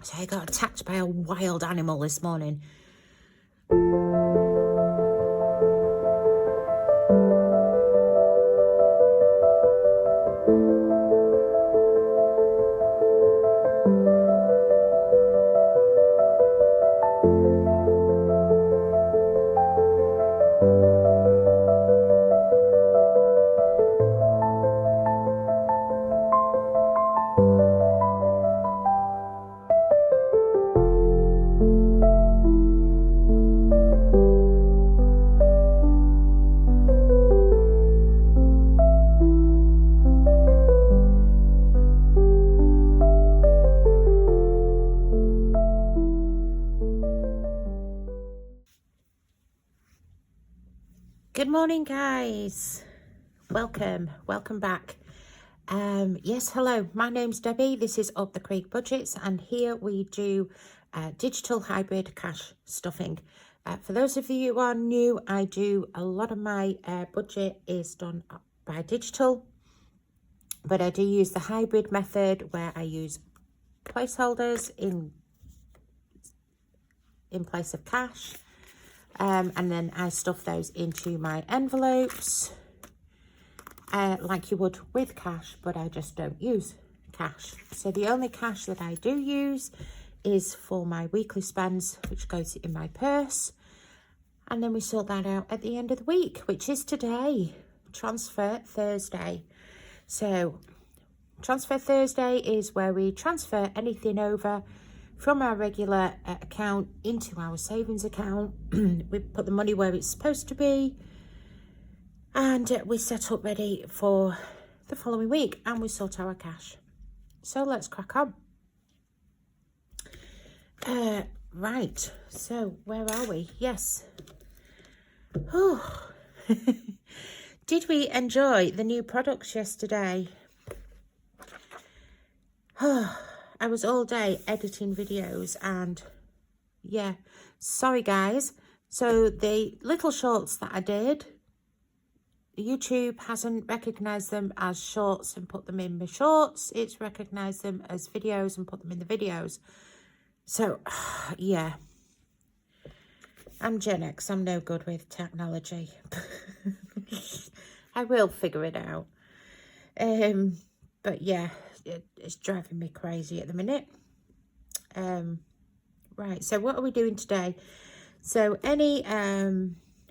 So I got attacked by a wild animal this morning. Good morning, guys. Welcome back. Yes, hello, my name's Debbie. This is Up the Creek Budgets, and here we do digital hybrid cash stuffing. For those of you who are new, I do a lot of my budget is done by digital, but I do use the hybrid method where I use placeholders in place of cash. And then I stuff those into my envelopes like you would with cash, but I just don't use cash. So the only cash that I do use is for my weekly spends, which goes in my purse. And then we sort that out at the end of the week, which is today, Transfer Thursday. So Transfer Thursday is where we transfer anything over from our regular account into our savings account. We put the money where it's supposed to be, and we set up ready for the following week, and we sort our cash. So let's crack on. Right, so where are we? Yes. Oh. Did we enjoy the new products yesterday? Oh. I was all day editing videos, and yeah, sorry guys. So the little shorts that I did, YouTube hasn't recognized them as shorts and put them in the shorts. It's recognized them as videos and put them in the videos. So yeah, I'm Gen X. I'm no good with technology. I will figure it out. But yeah, it's driving me crazy at the minute. Right, so what are we doing today? So any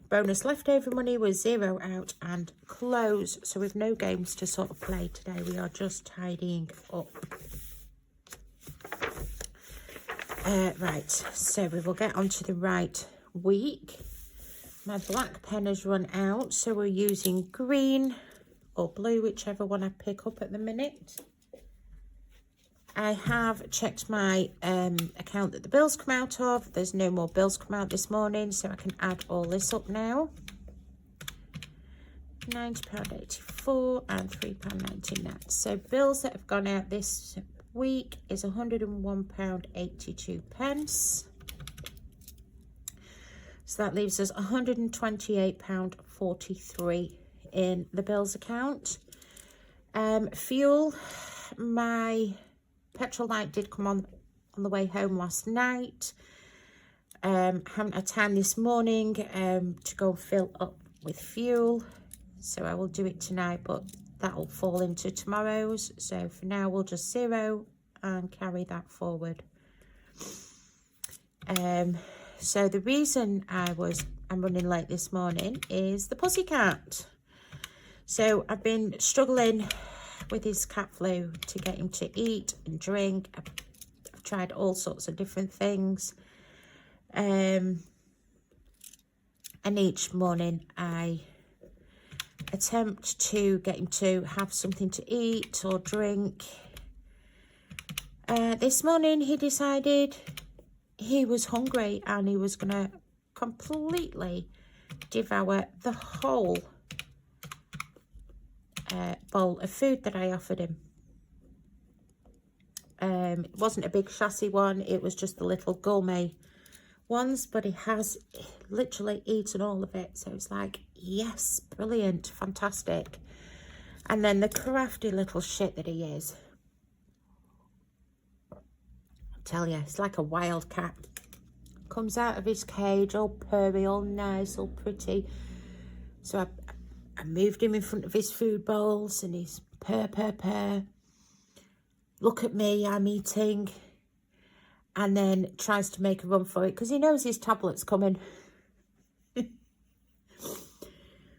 bonus leftover money was zero out and close. So we've no games to sort of play today. We are just tidying up. Right, so we will get onto the right week. My black pen has run out, so we're using green or blue, whichever one I pick up at the minute. I have checked my account that the bills come out of. There's no more bills come out this morning, so I can add all this up now. £90.84 and £3.90 net. So bills that have gone out this week is £101.82. So that leaves us £128.43 in the bills account. Fuel, my petrol light did come on the way home last night. Haven't had time this morning to go fill up with fuel, so I will do it tonight, but that will fall into tomorrow's. So for now we'll just zero and carry that forward. So the reason I'm running late this morning is the pussycat. So I've been struggling with his cat flu to get him to eat and drink. I've tried all sorts of different things. And each morning I attempt to get him to have something to eat or drink. This morning he decided he was hungry and he was going to completely devour the whole bowl of food that I offered him. It wasn't a big chassis one, it was just the little gourmet ones, but he has literally eaten all of it. So it's like, yes, brilliant, fantastic. And then the crafty little shit that he is, Tell you, it's like a wild cat. Comes out of his cage, all purry, all nice, all pretty. So I moved him in front of his food bowls and he's purr. Look at me, I'm eating. And then tries to make a run for it because he knows his tablet's coming.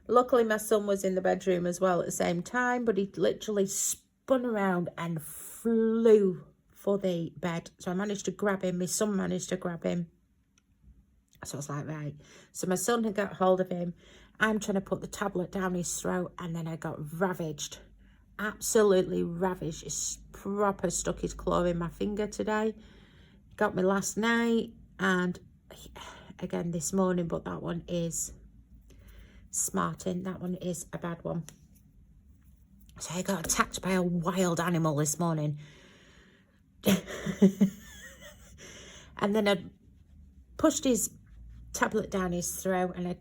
Luckily, my son was in the bedroom as well at the same time, but he literally spun around and flew for the bed. So I managed to grab him. My son managed to grab him. So I was like, right. So my son had got hold of him. I'm trying to put the tablet down his throat, and then I got ravaged. Absolutely ravaged. He's proper stuck his claw in my finger today. Got me last night, and again this morning, but that one is smarting. That one is a bad one. So I got attacked by a wild animal this morning. And then I pushed his tablet down his throat, and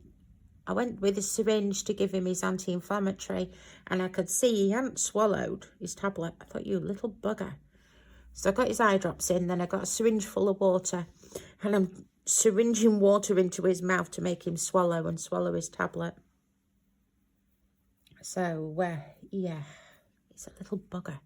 I went with a syringe to give him his anti-inflammatory, and I could see he hadn't swallowed his tablet. I thought, you little bugger. So I got his eye drops in, then I got a syringe full of water, and I'm syringing water into his mouth to make him swallow his tablet. So, yeah, he's a little bugger.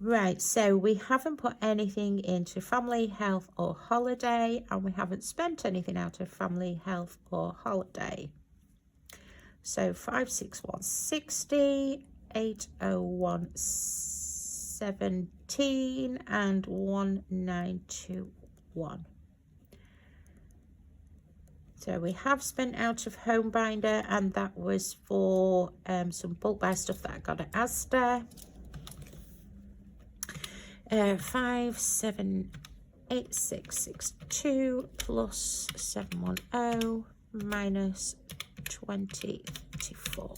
Right, so we haven't put anything into family, health or holiday, and we haven't spent anything out of family, health or holiday. So 56160, 80117 and 1921. So we have spent out of home binder, and that was for some bulk buy stuff that I got at Asda. 578662 plus 710 minus 2084.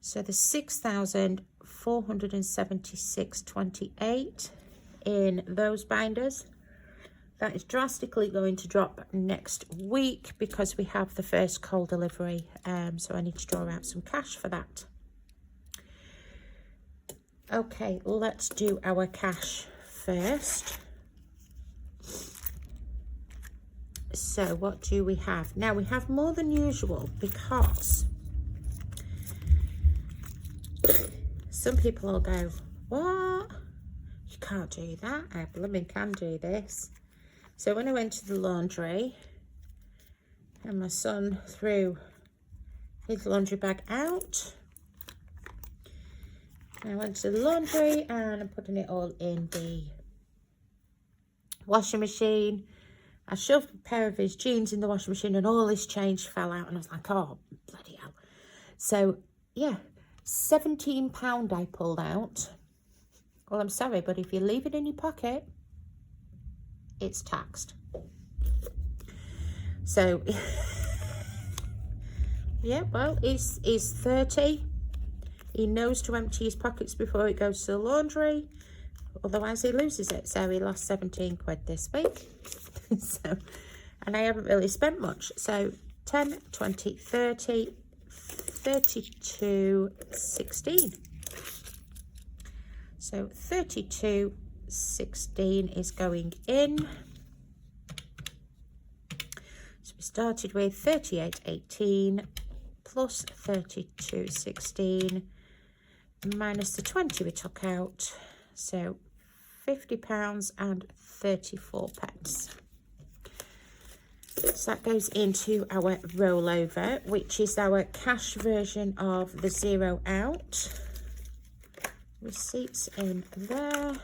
So the 6,476.28 in those binders. That is drastically going to drop next week because we have the first coal delivery. So I need to draw out some cash for that. Okay, let's do our cash first. So what do we have? Now we have more than usual because some people will go, what? You can't do that. I blooming can do this. So when I went to the laundry and my son threw his laundry bag out, I went to the laundry and I'm putting it all in the washing machine. I shoved a pair of his jeans in the washing machine and all his change fell out, and I was like, oh, bloody hell. So, yeah, £17 I pulled out. Well, I'm sorry, but if you leave it in your pocket, it's taxed. So, yeah, well, he's 30. He knows to empty his pockets before he goes to the laundry. Otherwise, he loses it. So, he lost 17 quid this week. So, and I haven't really spent much. So, 10, 20, 30, 32, 16. So, 32, 16 is going in. So, we started with 38.18 plus 32.16 minus the 20 we took out. So, £50 and 34 pence. So that goes into our rollover, which is our cash version of the zero out. Receipts in there.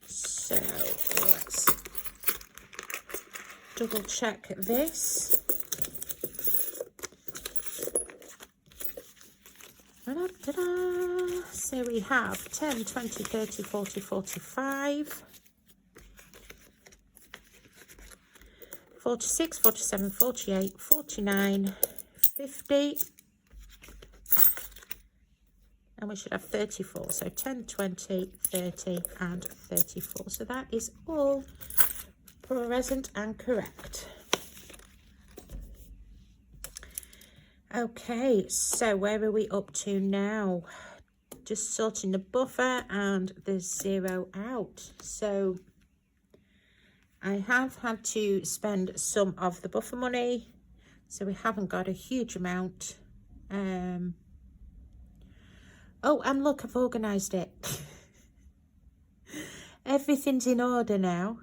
So let's double check this. So we have 10, 20, 30, 40, 45. 46, 47, 48, 49, 50, and we should have 34. So 10, 20, 30, and 34. So that is all present and correct. Okay, so where are we up to now? just sorting the buffer, and there's 0 out. So I have had to spend some of the buffer money, so we haven't got a huge amount. Oh, and look, I've organised it. Everything's in order now.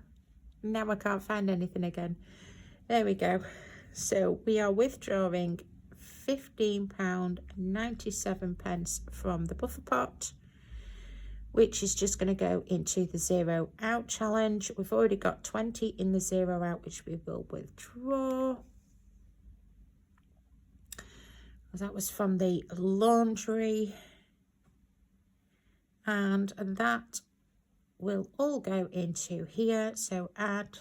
Now I can't find anything again. There we go. So we are withdrawing £15.97 from the buffer pot, which is just going to go into the 0 out challenge. We've already got 20 in the 0 out, which we will withdraw. That was from the laundry. And that will all go into here. So add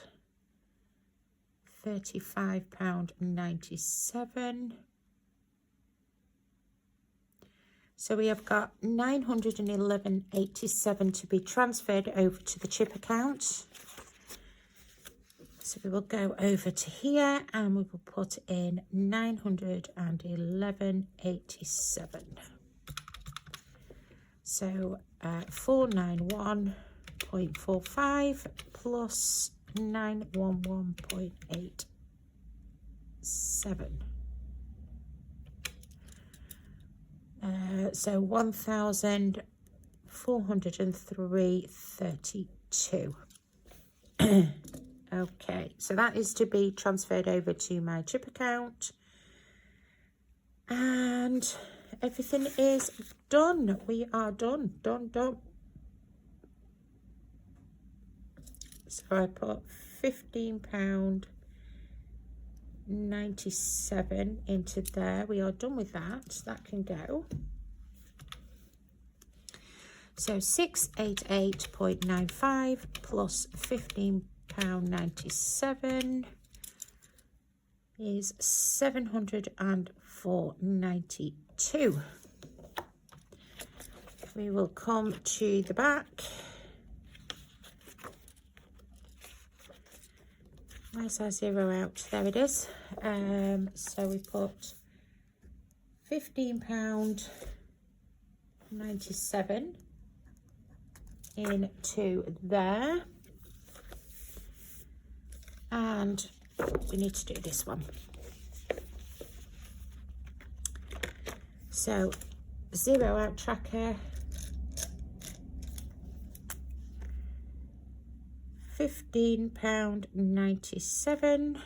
£35.97. So we have got £911.87 to be transferred over to the chip account. So we will go over to here and we will put in £911.87. So 491.45 plus 911.87. So 1,403.32. Okay, so that is to be transferred over to my chip account, and everything is done. We are done. So I put £15.97 into there. We are done with that. That can go. So 688.95 plus £15.97 is £704.92. We will come to the back. Where's our 0 out? There it is. So we put £15.97 into there, and we need to do this one. So 0 out tracker, £15.97.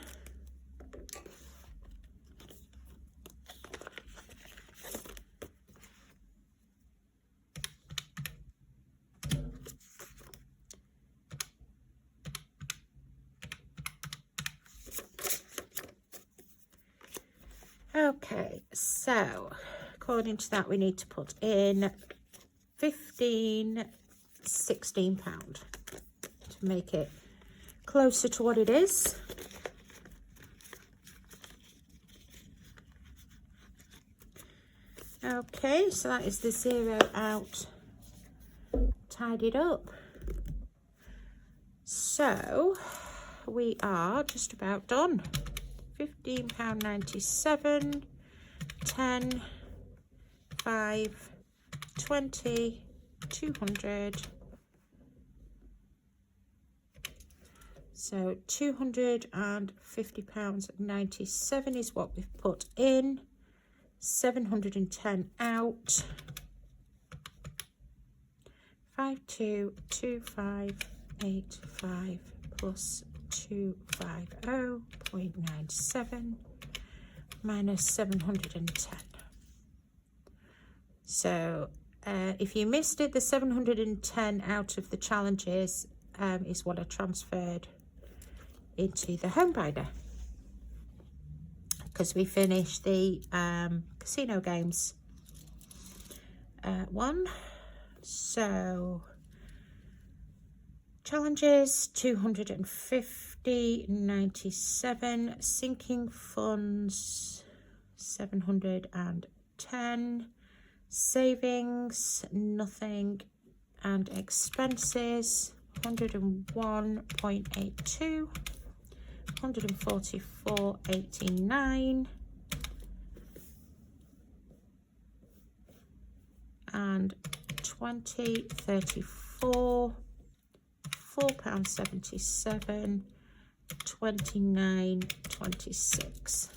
Okay, so according to that, we need to put in £16 to make it closer to what it is. Okay, so that is the 0 out tidied up. So we are just about done. £15.97, 10, 5, 20, 200. So £250.97 is what we've put in. 710 out. 522585 plus 250.97 minus 710. So if you missed it, the 710 out of the challenges is what I transferred into the home binder, because we finished the casino games one. So challenges 250.97, sinking funds 710, savings nothing, and expenses 101.82, 144.89, and 20, 34, £4.77, 29, 26.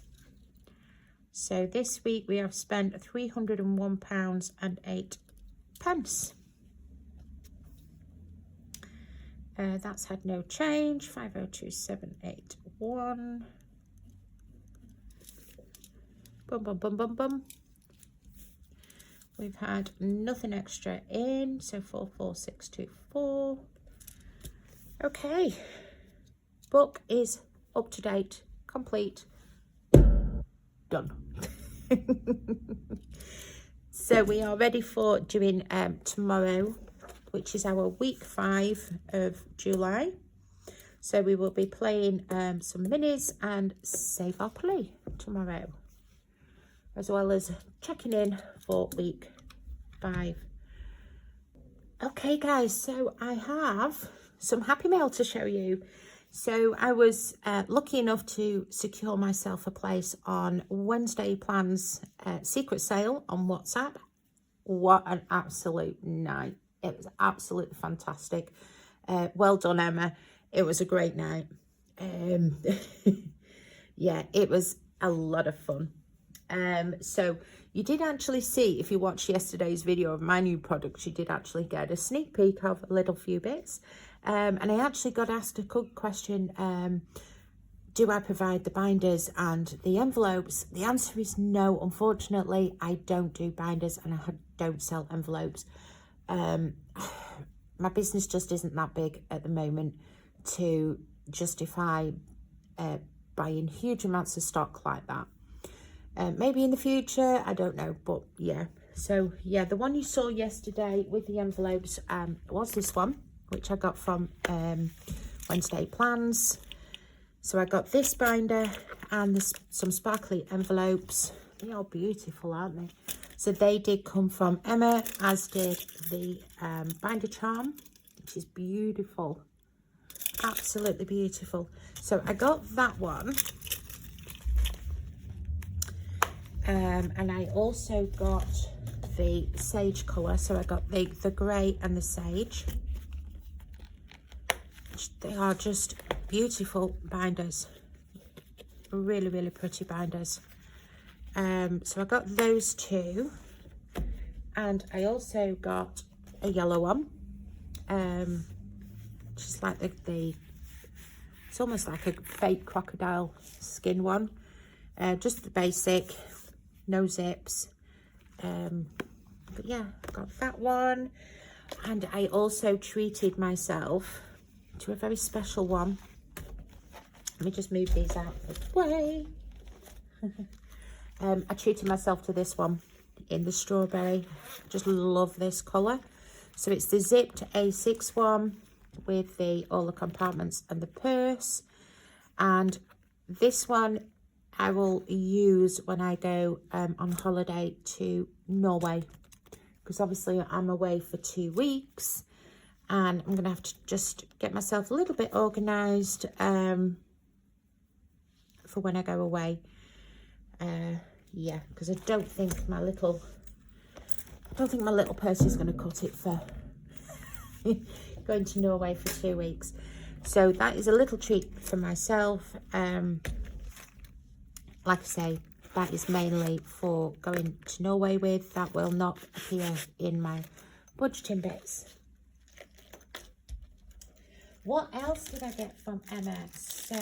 So this week we have spent £301.08. That's had no change. 502781. Bum bum bum bum bum. We've had nothing extra in, so 44624. Okay, book is up to date, complete, done. So we are ready for doing tomorrow, which is our week 5 of July. So we will be playing some minis and save our play tomorrow, as well as checking in for week 5. Okay guys, so I have some happy mail to show you. So I was lucky enough to secure myself a place on Wednesday Plans secret sale on WhatsApp. What an absolute night. It was absolutely fantastic. Well done, Emma. It was a great night. Yeah, it was a lot of fun. So you did actually see, if you watched yesterday's video of my new products, you did actually get a sneak peek of a little few bits. And I actually got asked a good question, do I provide the binders and the envelopes? The answer is no. Unfortunately, I don't do binders and I don't sell envelopes. My business just isn't that big at the moment to justify buying huge amounts of stock like that. Maybe in the future, I don't know, but yeah. So yeah, the one you saw yesterday with the envelopes was this one, which I got from Wednesday Plans. So I got this binder and some sparkly envelopes. They are beautiful, aren't they? So they did come from Emma, as did the binder charm, which is beautiful. Absolutely beautiful. So I got that one. And I also got the sage colour. So I got the grey and the sage. They are just beautiful binders. Really, really pretty binders. So I got those two. And I also got a yellow one. Just like it's almost like a fake crocodile skin one. Just the basic, no zips. But yeah, I got that one. And I also treated myself to a very special one. Let me just move these out of the way. I treated myself to this one in the strawberry. Just love this colour. So it's the zipped A6 one with all the compartments and the purse. And this one I will use when I go on holiday to Norway, because obviously I'm away for 2 weeks and I'm going to have to just get myself a little bit organised for when I go away. Yeah, because I don't think my little purse is going to cut it for going to Norway for 2 weeks. So that is a little treat for myself. Like I say, that is mainly for going to Norway with. That will not appear in my budgeting bits. What else did I get from Emma? So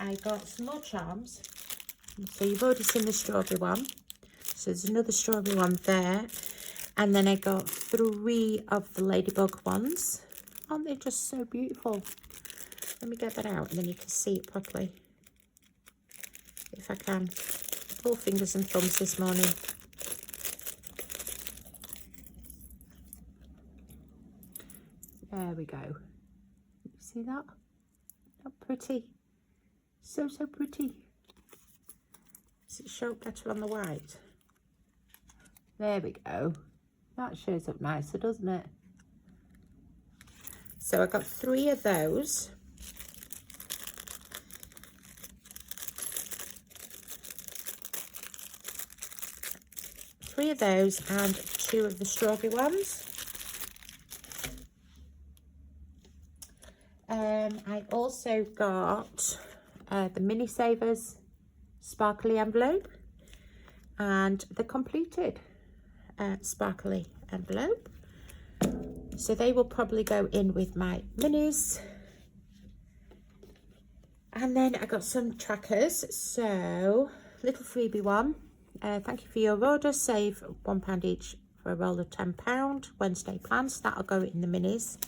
I got some more charms. So you've already seen the strawberry one. So there's another strawberry one there. And then I got 3 of the ladybug ones. Aren't they just so beautiful? Let me get that out and then you can see it properly. If I can. All fingers and thumbs this morning. There we go. You see that? How pretty. So, so pretty. Does it show better on the white? There we go. That shows up nicer, doesn't it? So I got 3 of those. Three of those and 2 of the strawberry ones. I also got the Mini Savers sparkly envelope and the completed sparkly envelope. So they will probably go in with my minis. And then I got some trackers. So little freebie one. Thank you for your order. Save £1 each for a roll of £10. Wednesday plans. That'll go in the minis.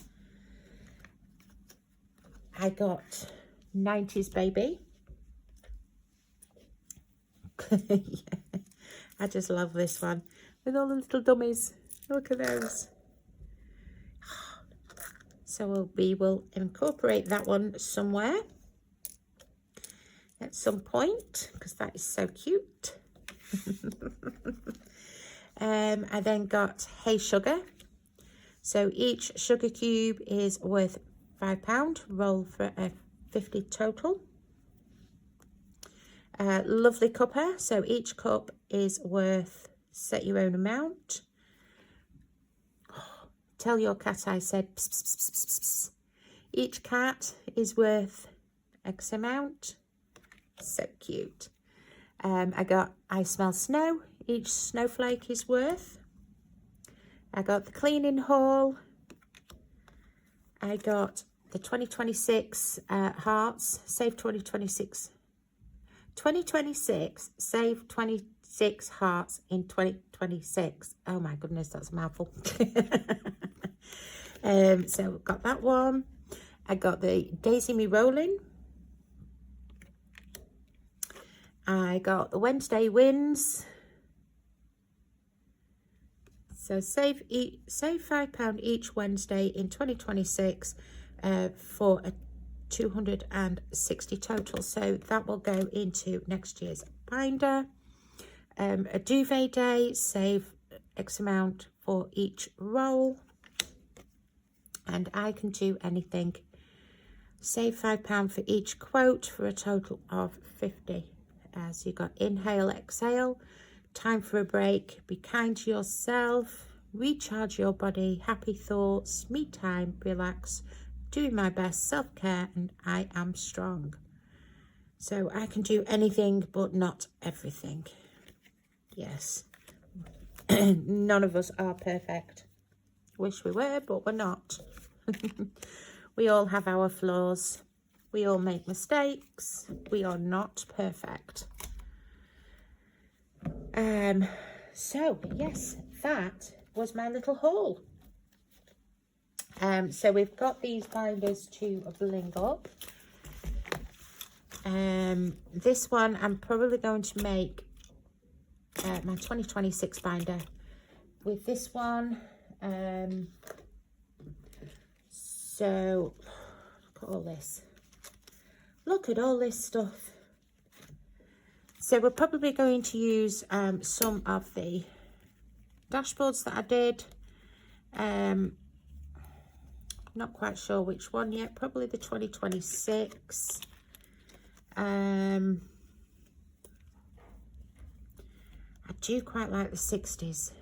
I got 90s baby. Yeah. I just love this one with all the little dummies. Look at those. So we will incorporate that one somewhere at some point because that is so cute. I then got Hey Sugar. So each sugar cube is worth £5. Roll for a 50 total. Lovely cuppa. So each cup is worth, set your own amount. Oh, tell your cat I said pss, pss, pss, pss, pss. Each cat is worth X amount. So cute. I got I Smell Snow. Each snowflake is worth. I got the cleaning haul. I got the 2026 hearts. Save 2026. 2026. Save 26 hearts in 2026. Oh my goodness, that's a mouthful. So got that one. I got the Daisy Me Rolling. I got the Wednesday Wins. So save £5 each Wednesday in 2026 for a 260 total. So that will go into next year's binder. A duvet day, save X amount for each roll. And I can do anything. Save £5 for each quote for a total of 50. So you got inhale, exhale, time for a break, be kind to yourself, recharge your body, happy thoughts, me time, relax, doing my best, self-care, and I am strong. So I can do anything but not everything. Yes. None of us are perfect. Wish we were, but we're not. We all have our flaws. We all make mistakes. We are not perfect. So yes, that was my little haul. So we've got these binders to bling up. This one I'm probably going to make my 2026 binder with this one. So look at all this. Look at all this stuff. So we're probably going to use some of the dashboards that I did. Not quite sure which one yet. Probably the 2026. I do quite like the 60s.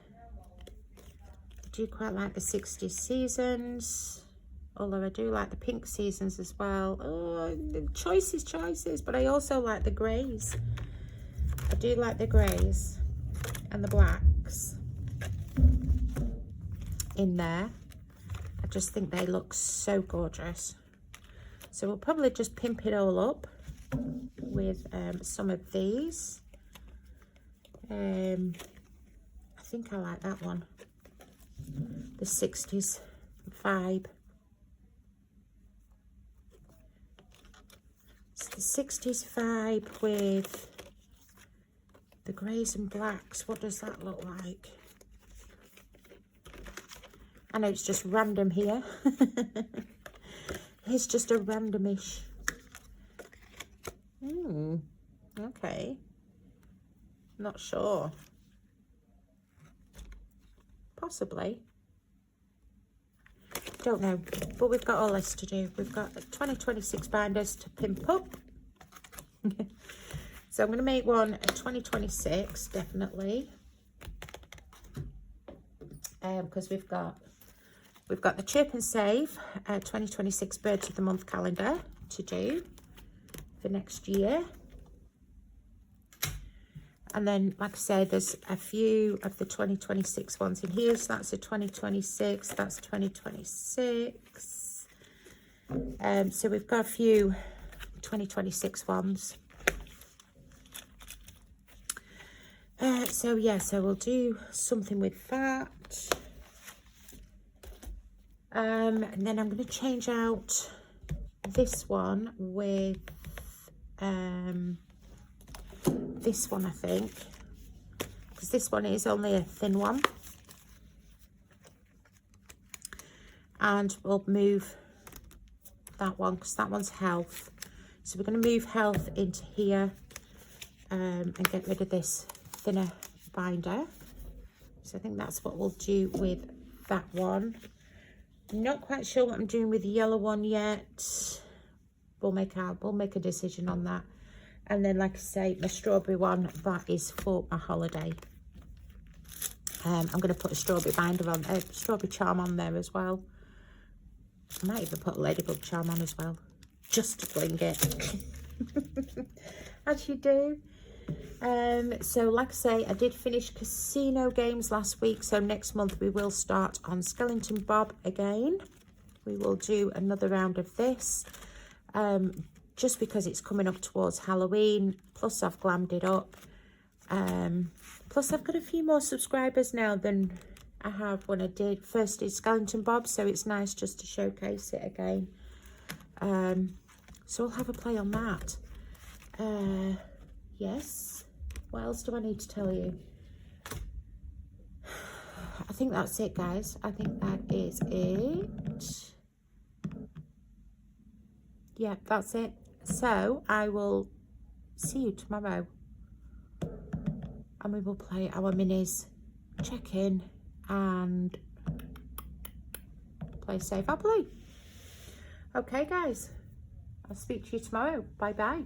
I do quite like the 60s seasons. Although I do like the pink seasons as well. Oh, choices, but I also like the greys. I do like the greys and the blacks in there. I just think they look so gorgeous. So we'll probably just pimp it all up with some of these. I think I like that one. The 60s vibe. The 60s vibe with the greys and blacks. What does that look like? I know it's just random here. It's just a randomish. Okay. Not sure. Possibly. Don't know, but we've got all this to do. We've got 2026 binders to pimp up. So I'm going to make one a 2026, definitely. Because we've got We've got the Chirp and Save 2026 Birds of the Month calendar to do for next year. And then, like I said, there's a few of the 2026 ones in here. So that's a 2026, that's 2026. So we've got a few 2026 ones. So yeah, so we'll do something with that. And then I'm going to change out this one with this one, I think, because this one is only a thin one. And we'll move that one because that one's health. So we're going to move health into here and get rid of this thinner binder. So I think that's what we'll do with that one. Not quite sure what I'm doing with the yellow one yet. We'll make a decision on that. And then, like I say, my strawberry one, that is for my holiday. I'm going to put a strawberry binder on, strawberry charm on there as well. I might even put a ladybug charm on as well, just to bling it. As you do. So like I say, I did finish casino games last week, so next month we will start on Skeleton Bob again. We will do another round of this, just because it's coming up towards Halloween, plus I've glammed it up, plus I've got a few more subscribers now than I have when I first did Skeleton Bob, so it's nice just to showcase it again. So I'll have a play on that. Yes. What else do I need to tell you? I think that's it, guys. I think that is it. Yeah, that's it. So I will see you tomorrow. And we will play our minis, check in, and play safe happily. Okay, guys. I'll speak to you tomorrow. Bye-bye.